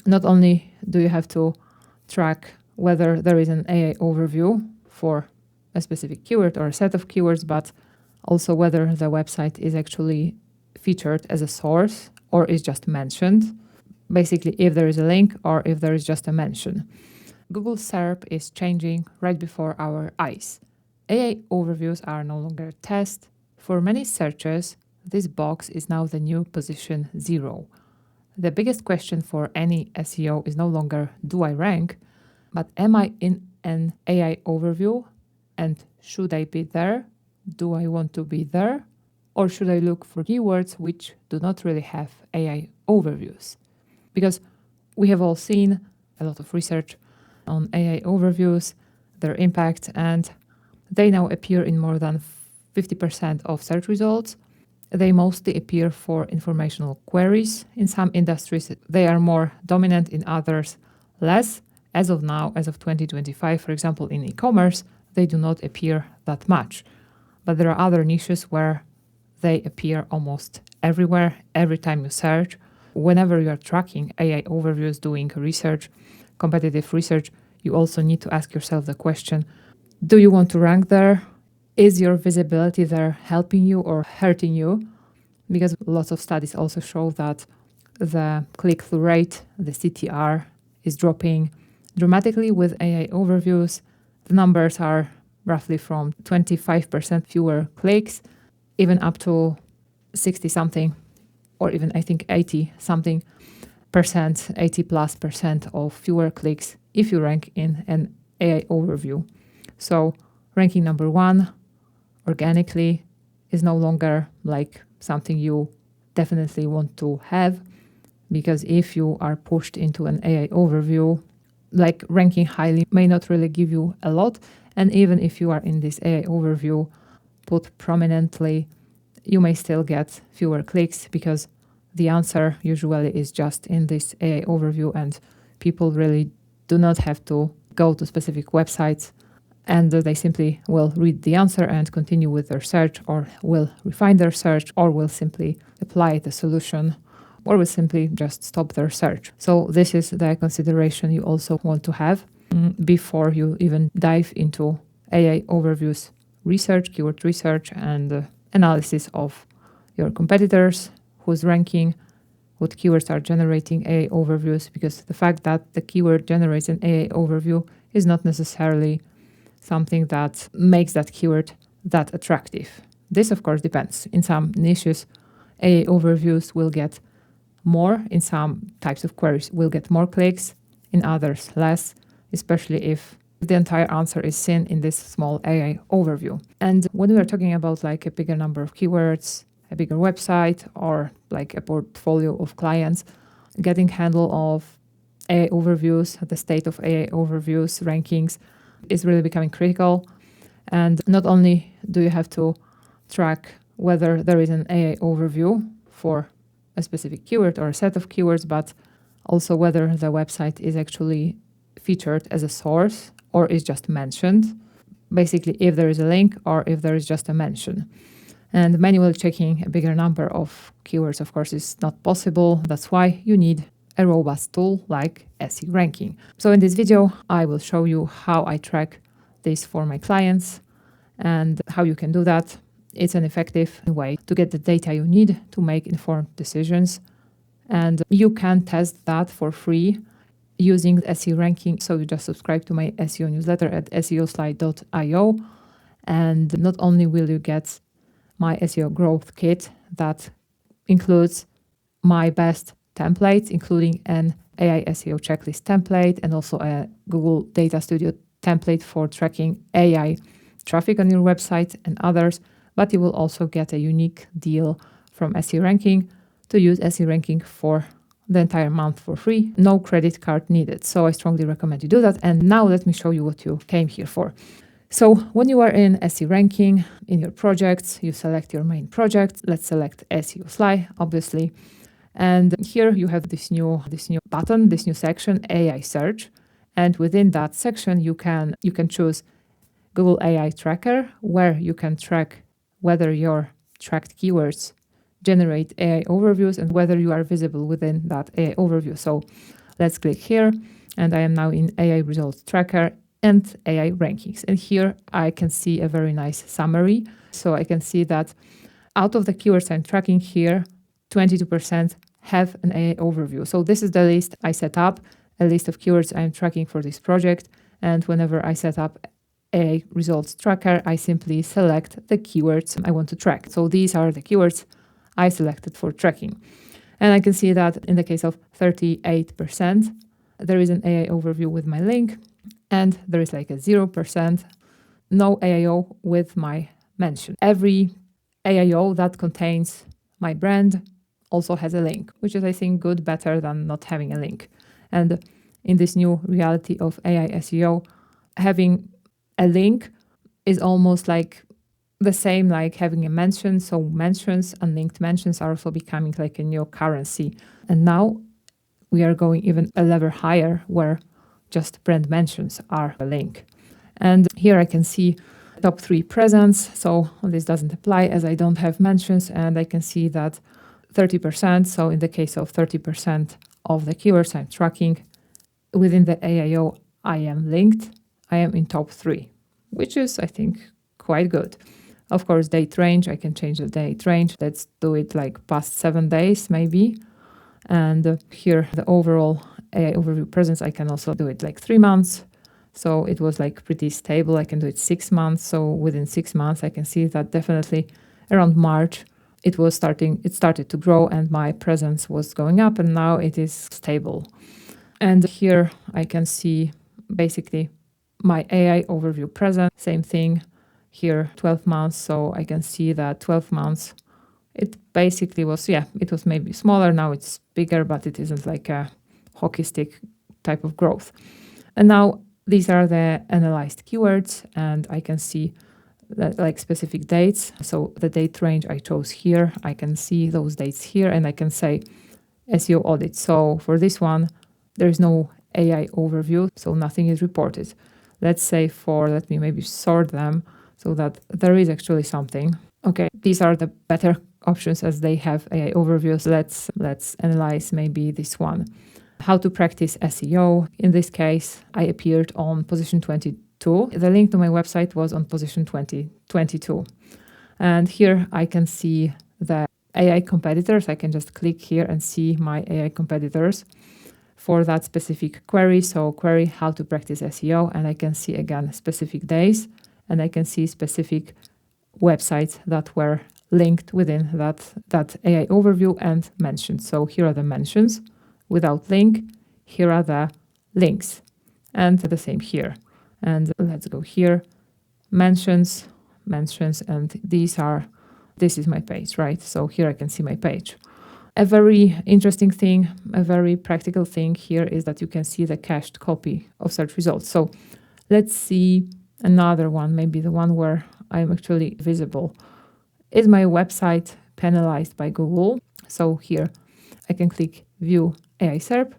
Not only do you have to track whether there is an AI overview for a specific keyword or a set of keywords, but also whether the website is actually featured as a source or is just mentioned. Basically, if there is a link or if there is just a mention. Google SERP is changing right before our eyes. AI overviews are no longer a test. For many searches, this box is now the new position 0. The biggest question for any SEO is no longer, do I rank, but am I in an AI overview and should I be there? Do I want to be there? Or should I look for keywords which do not really have AI overviews? Because we have all seen a lot of research on AI overviews, their impact, and they now appear in more than 50% of search results. They mostly appear for informational queries. In some industries, they are more dominant, in others, less. As of now, as of 2025, for example, in e-commerce, they do not appear that much. But there are other niches where they appear almost everywhere, every time you search. Whenever you are tracking AI overviews, doing research, competitive research, you also need to ask yourself the question, do you want to rank there? Is your visibility there helping you or hurting you? Because lots of studies also show that the click-through rate, the CTR, is dropping dramatically with AI overviews. The numbers are roughly from 25% fewer clicks, even up to 60 something, or even I think 80 something percent, 80 plus percent of fewer clicks if you rank in an AI overview. So ranking number 1 organically is no longer like something you definitely want to have, because if you are pushed into an AI overview, like ranking highly may not really give you a lot. And even if you are in this AI overview put prominently, you may still get fewer clicks because the answer usually is just in this AI overview, and people really do not have to go to specific websites, and they simply will read the answer and continue with their search, or will refine their search, or will simply apply the solution, or will simply just stop their search. So this is the consideration you also want to have before you even dive into AI overviews research, keyword research, and analysis of your competitors, who's ranking, what keywords are generating AI overviews, because the fact that the keyword generates an AI overview is not necessarily something that makes that keyword that attractive. This, of course, depends. In some niches, AI overviews will get more. In some types of queries, will get more clicks. In others, less, especially if the entire answer is seen in this small AI overview. And when we are talking about like a bigger number of keywords, a bigger website, or like a portfolio of clients, getting handle of AI overviews, the state of AI overviews, rankings, is really becoming critical. And not only do you have to track whether there is an AI overview for a specific keyword or a set of keywords, but also whether the website is actually featured as a source or is just mentioned. Basically, if there is a link or if there is just a mention. And manually checking a bigger number of keywords, of course, is not possible. That's why you need a robust tool like SE ranking. So in this video, I will show you how I track this for my clients and how you can do that. It's an effective way to get the data you need to make informed decisions. And you can test that for free using SE ranking. So you just subscribe to my SEO newsletter at seoslide.io. And not only will you get my SEO growth kit that includes my best templates, including an AI SEO checklist template and also a Google Data Studio template for tracking AI traffic on your website and others, but you will also get a unique deal from SE ranking to use SE ranking for the entire month for free, no credit card needed. So I strongly recommend you do that. And now let me show you what you came here for. So when you are in SE ranking in your projects, you select your main project. Let's select SEO Slide, obviously. And here you have this new button, this new section, AI search. And within that section, you can choose Google AI Tracker, where you can track whether your tracked keywords generate AI overviews and whether you are visible within that AI overview. So Let's click here, and I am now in AI results tracker and AI rankings. And here I can see a very nice summary. So I can see that out of the keywords I'm tracking here, 22% have an AI overview. So this is the list I set up, a list of keywords I'm tracking for this project. And whenever I set up AI results tracker, I simply select the keywords I want to track. So these are the keywords I selected for tracking. And I can see that in the case of 38%, there is an AI overview with my link, and there is like a 0% no AIO with my mention. Every AIO that contains my brand also has a link, which is, I think, good, better than not having a link. And in this new reality of AI SEO, having a link is almost like the same like having a mention. So mentions, unlinked mentions are also becoming like a new currency. And now we are going even a level higher where just brand mentions are a link. And here I can see top 3 presence. So this doesn't apply as I don't have mentions, and I can see that 30%. So in the case of 30% of the keywords I'm tracking within the AIO, I am linked. I am in top 3, which is, I think, quite good. Of course, date range, I can change the date range. Let's do it like past 7 days, maybe. And here, the overall AI overview presence, I can also do it like 3 months. So it was like pretty stable. I can do it 6 months. So within 6 months, I can see that definitely around March, it started to grow and my presence was going up, and now it is stable. And here I can see basically my AI overview presence, same thing here, 12 months. So I can see that 12 months, it basically was, it was maybe smaller. Now it's bigger, but it isn't like a hockey stick type of growth. And now these are the analyzed keywords, and I can see that, like, specific dates. So the date range I chose here, I can see those dates here, and I can say SEO audit. So for this one, there is no AI overview, so nothing is reported. Let's say let me maybe sort them so that there is actually something. Okay, these are the better options as they have AI overviews. Let's analyze maybe this one. How to practice SEO. In this case, I appeared on position 22. The link to my website was on position 22. And here I can see the AI competitors. I can just click here and see my AI competitors for that specific query. So query how to practice SEO, and I can see again specific days, and I can see specific websites that were linked within that AI overview and mentioned. So here are the mentions without link. Here are the links, and the same here. And let's go here, mentions, and this is my page, right? So here I can see my page. A very interesting thing, a very practical thing here is that you can see the cached copy of search results. So let's see another one, maybe the one where I'm actually visible. Is my website penalized by Google? So here I can click view AI SERP,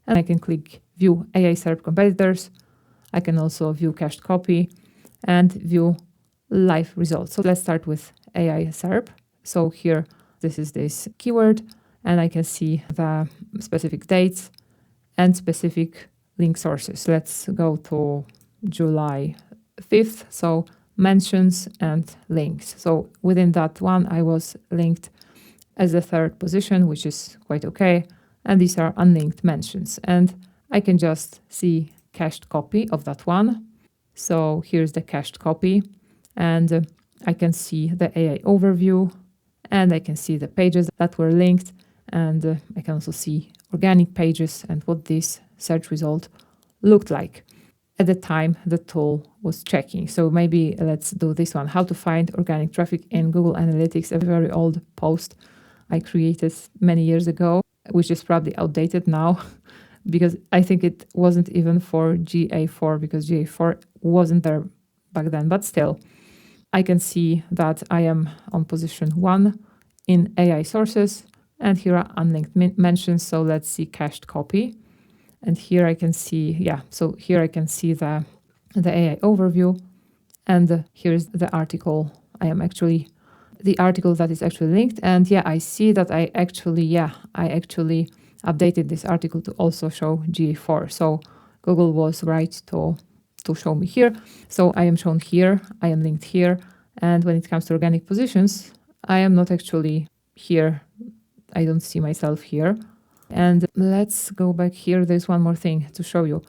and I can click view AI SERP competitors. I can also view cached copy and view live results. So let's start with AI SERP. So here, this is this keyword, and I can see the specific dates and specific link sources. Let's go to July 5th. So mentions and links. So within that one, I was linked as the 3rd position, which is quite okay. And these are unlinked mentions. And I can just see cached copy of that one. So here's the cached copy, and I can see the AI overview, and I can see the pages that were linked, and I can also see organic pages and what this search result looked like at the time the tool was checking. So maybe let's do this one, how to find organic traffic in Google Analytics, a very old post I created many years ago, which is probably outdated now because I think it wasn't even for GA4 because GA4 wasn't there back then, but still I can see that I am on position 1 in AI sources, and here are unlinked mentions. So let's see cached copy. And here I can see, so here I can see the AI overview, and here's the article. The article that is actually linked. And I see that I actually updated this article to also show GA4. So Google was right to show me here. So I am shown here, I am linked here. And when it comes to organic positions, I am not actually here. I don't see myself here. And let's go back here. There's one more thing to show you.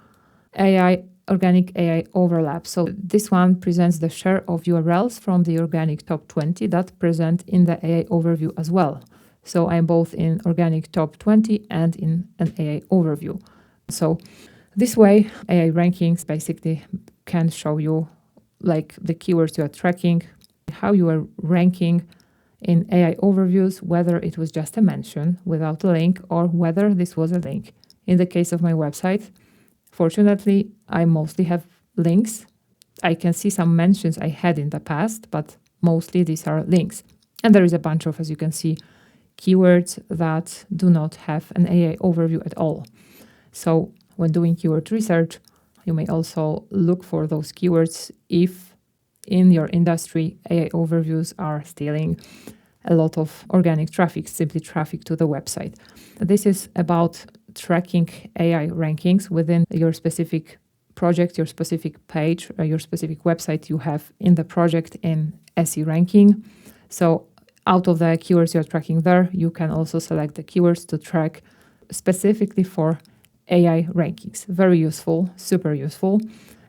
Organic AI overlap. So this one presents the share of URLs from the organic top 20 that present in the AI overview as well. So I'm both in organic top 20 and in an AI overview. So this way, AI rankings basically can show you like the keywords you are tracking, how you are ranking in AI overviews, whether it was just a mention without a link or whether this was a link. In the case of my website, fortunately, I mostly have links. I can see some mentions I had in the past, but mostly these are links. And there is a bunch of, as you can see, keywords that do not have an AI overview at all. So when doing keyword research, you may also look for those keywords if in your industry AI overviews are stealing a lot of organic traffic, simply traffic to the website. This is about tracking AI rankings within your specific project, your specific page, or your specific website you have in the project in SE ranking. So out of the keywords you're tracking there, you can also select the keywords to track specifically for AI rankings. Very useful, super useful.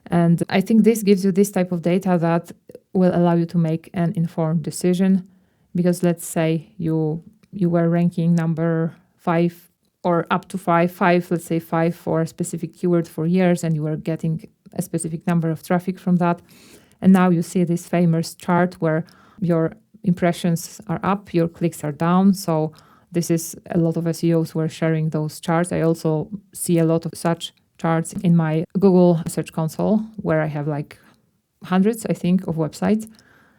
And I think this gives you this type of data that will allow you to make an informed decision. Because let's say you were ranking number 5 or up to 5, let's say 5 for a specific keyword for years, and you were getting a specific number of traffic from that. And now you see this famous chart where your impressions are up, your clicks are down. So this is a lot of SEOs were sharing those charts. I also see a lot of such charts in my Google Search Console, where I have like hundreds, I think, of websites.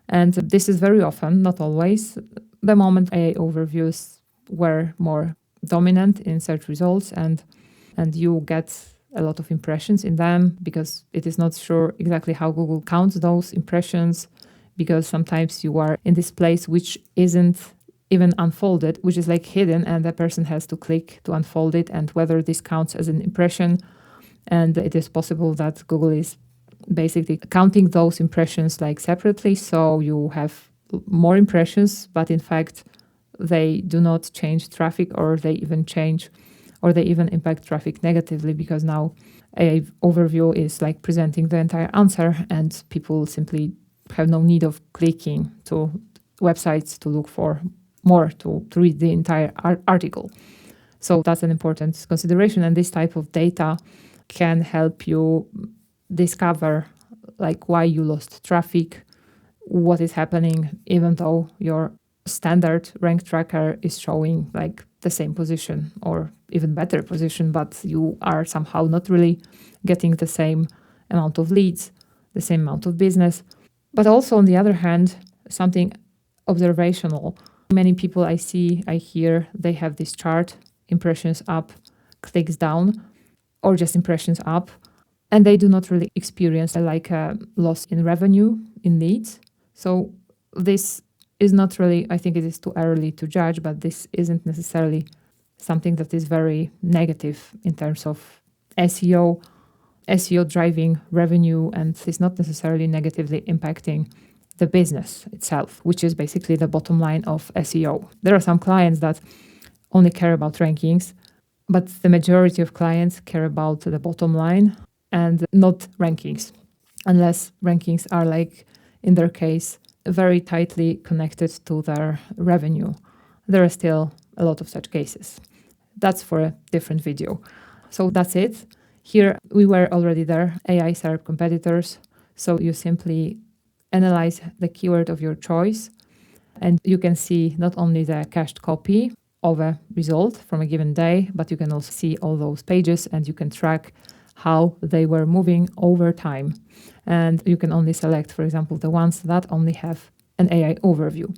And this is very often, not always, the moment AI overviews were more dominant in search results, and you get a lot of impressions in them because it is not sure exactly how Google counts those impressions, because sometimes you are in this place which isn't even unfolded, which is like hidden, and the person has to click to unfold it, and whether this counts as an impression. And it is possible that Google is basically counting those impressions like separately, so you have more impressions, but in fact they do not change traffic, or they even impact traffic negatively, because now AI overview is like presenting the entire answer, and people simply have no need of clicking to websites to look for more, to read the entire article. So that's an important consideration, and this type of data can help you discover like why you lost traffic, what is happening, even though your standard rank tracker is showing like the same position or even better position, but you are somehow not really getting the same amount of leads, the same amount of business. But also on the other hand, something observational. Many people I hear, they have this chart, impressions up, clicks down, or just impressions up, and they do not really experience like a loss in revenue, in leads. So this is not really, I think it is too early to judge, but this isn't necessarily something that is very negative in terms of SEO driving revenue, and is not necessarily negatively impacting the business itself, which is basically the bottom line of SEO. There are some clients that only care about rankings, but the majority of clients care about the bottom line and not rankings, unless rankings are like, in their case, very tightly connected to their revenue. There are still a lot of such cases. That's for a different video. So that's it. Here we were already there, AI SERP competitors. So you simply analyze the keyword of your choice, and you can see not only the cached copy of a result from a given day, but you can also see all those pages, and you can track how they were moving over time. And you can only select, for example, the ones that only have an AI overview.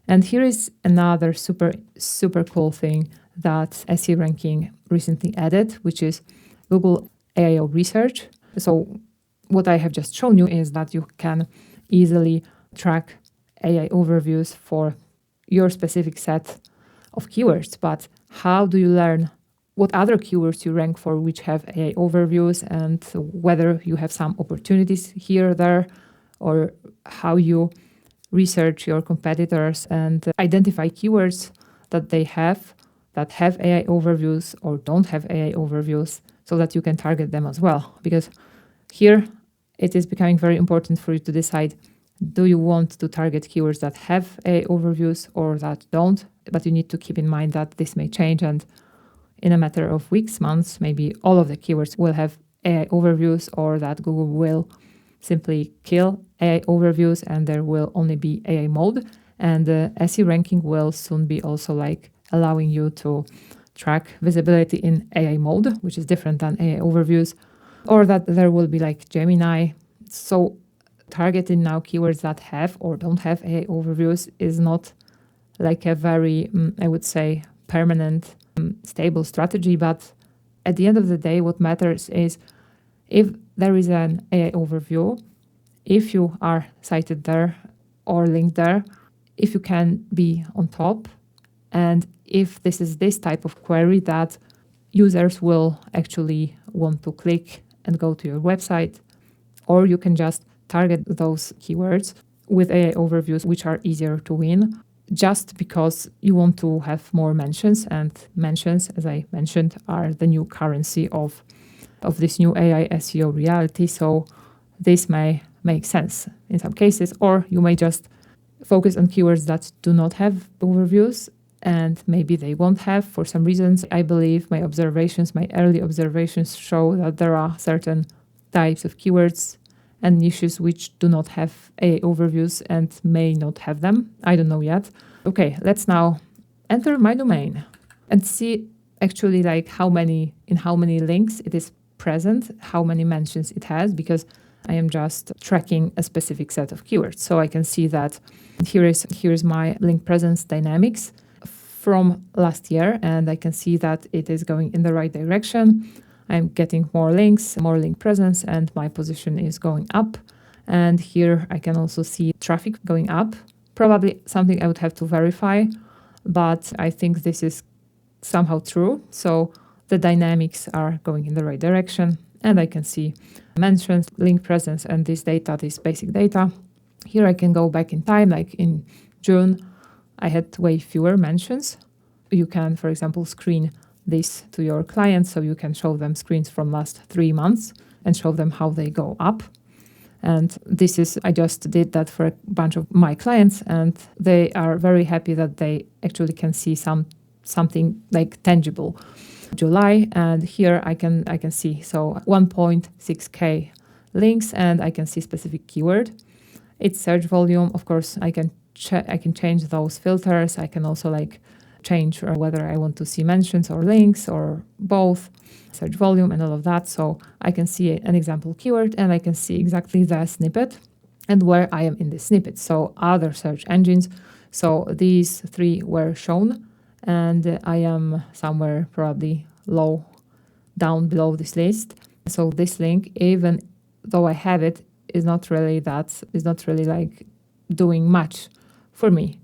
And here is another super cool thing that SE Ranking recently added, which is Google AIO research. So what I have just shown you is that you can easily track AI overviews for your specific set of keywords. But how do you learn what other keywords you rank for which have AI overviews, and whether you have some opportunities here or there, or how you research your competitors and identify keywords that they have that have AI overviews or don't have AI overviews, so that you can target them as well. Because here it is becoming very important for you to decide, do you want to target keywords that have AI overviews or that don't? But you need to keep in mind that this may change, and in a matter of weeks, months, maybe all of the keywords will have AI overviews, or that Google will simply kill AI overviews and there will only be AI mode. And SE ranking will soon be also like allowing you to track visibility in AI mode, which is different than AI overviews, or that there will be like Gemini. So targeting now keywords that have or don't have AI overviews is not like a very, I would say, permanent, stable strategy. But at the end of the day, what matters is if there is an AI overview, if you are cited there or linked there, if you can be on top, and if this is this type of query that users will actually want to click and go to your website, or you can just target those keywords with AI overviews, which are easier to win, just because you want to have more mentions. And mentions, as I mentioned, are the new currency of this new AI SEO reality. So this may make sense in some cases, or you may just focus on keywords that do not have overviews, and maybe they won't have for some reasons. I believe my early observations show that there are certain types of keywords and niches which do not have AI overviews and may not have them. I don't know yet. Okay, let's now enter my domain and see actually like how many links it is present, how many mentions it has, because I am just tracking a specific set of keywords. So I can see that here is my link presence dynamics from last year, and I can see that it is going in the right direction. I'm getting more links, more link presence, and my position is going up. And here I can also see traffic going up. Probably something I would have to verify, but I think this is somehow true. So the dynamics are going in the right direction, and I can see mentions, link presence, and this data, this basic data. Here I can go back in time, like in June, I had way fewer mentions. You can, for example, screen this to your clients, so you can show them screens from last 3 months and show them how they go up. And I just did that for a bunch of my clients, and they are very happy that they actually can see something like tangible. July, and here I can see 1.6k links, and I can see specific keyword. It's search volume. Of course, I can change those filters. I can also like change whether I want to see mentions or links or both, search volume and all of that. So I can see an example keyword, and I can see exactly the snippet and where I am in the snippet. So other search engines. So these 3 were shown, and I am somewhere probably down below this list. So this link, even though I have it, is not really like doing much for me.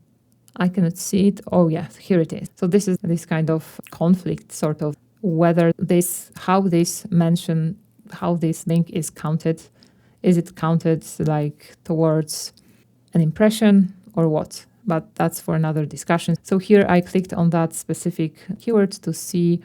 I cannot see it. Oh yeah, here it is. So this is this kind of conflict, sort of, how this link is counted. Is it counted like towards an impression or what? But that's for another discussion. So here I clicked on that specific keyword to see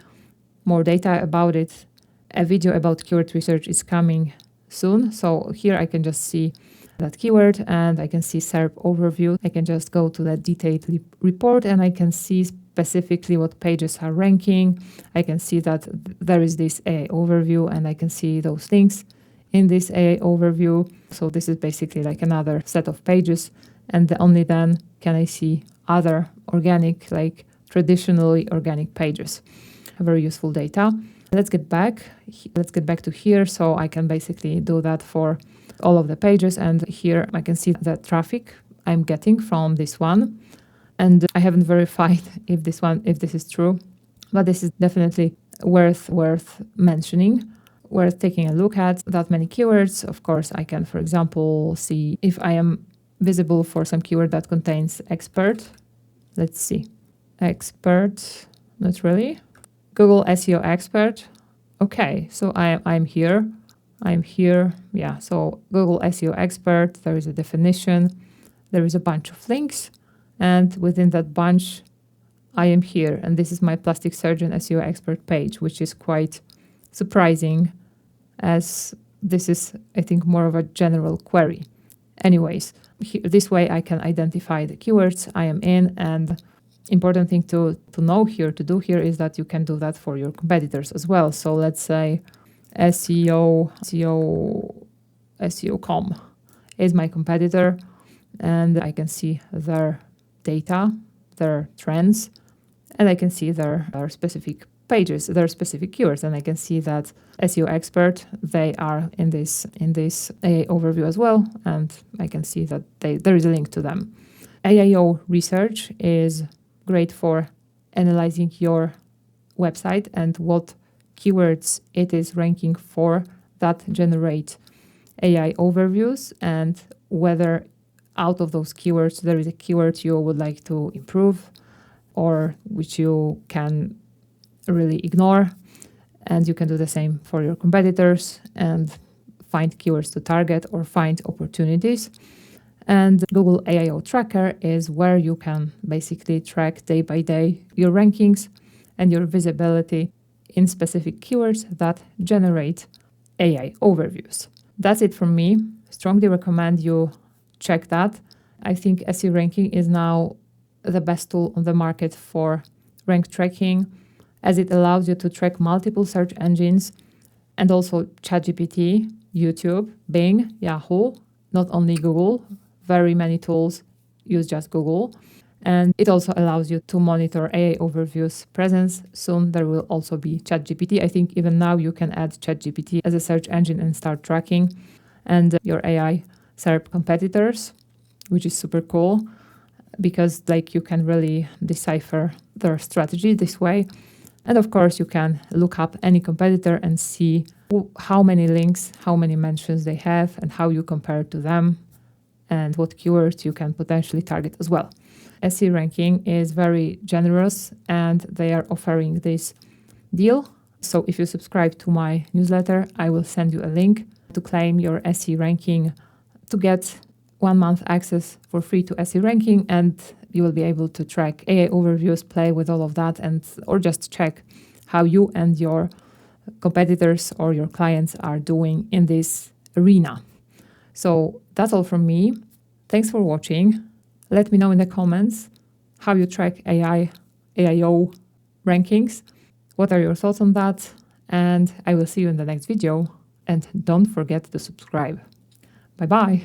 more data about it. A video about keyword research is coming soon. So here I can just see that keyword, and I can see SERP overview. I can just go to that detailed report, and I can see specifically what pages are ranking. I can see that there is this AI overview, and I can see those links in this AI overview. So this is basically like another set of pages, and only then can I see other organic, like traditionally organic pages. Very useful data. Let's get back to here. So I can basically do that for all of the pages, and here I can see the traffic I'm getting from this one. And I haven't verified if this is true, but this is definitely worth mentioning, worth taking a look at. That many keywords. Of course, I can, for example, see if I am visible for some keyword that contains expert. Let's see. Expert, not really. Google SEO expert. Okay, so I'm here. I'm here. Yeah, so Google SEO expert, there is a definition, there is a bunch of links, and within that bunch, I am here. And this is my plastic surgeon SEO expert page, which is quite surprising, as this is, I think, more of a general query. Anyways, this way I can identify the keywords I am in, and important thing to know here, to do here, is that you can do that for your competitors as well. So let's say SEO.com is my competitor, and I can see their data, their trends, and I can see their specific pages, their specific keywords, and I can see that SEO expert, they are in this AI overview as well, and I can see that there is a link to them. AIO research is great for analyzing your website and what keywords it is ranking for that generate AI overviews, and whether out of those keywords there is a keyword you would like to improve or which you can really ignore. And you can do the same for your competitors and find keywords to target or find opportunities. And Google AIO Tracker is where you can basically track day by day your rankings and your visibility in specific keywords that generate AI overviews. That's it from me. Strongly recommend you check that. I think SEO ranking is now the best tool on the market for rank tracking, as it allows you to track multiple search engines and also ChatGPT, YouTube, Bing, Yahoo, not only Google. Very many tools use just Google. And it also allows you to monitor AI overviews presence. Soon there will also be ChatGPT. I think even now you can add ChatGPT as a search engine and start tracking and your AI SERP competitors, which is super cool because you can really decipher their strategy this way. And of course, you can look up any competitor and see how many links, how many mentions they have, and how you compare to them, and what keywords you can potentially target as well. SEO ranking is very generous, and they are offering this deal. So if you subscribe to my newsletter, I will send you a link to claim your SEO ranking to get 1 month access for free to SEO ranking, and you will be able to track AI overviews, play with all of that, or just check how you and your competitors or your clients are doing in this arena. So that's all from me. Thanks for watching. Let me know in the comments how you track AIO rankings. What are your thoughts on that? And I will see you in the next video. And don't forget to subscribe. Bye-bye.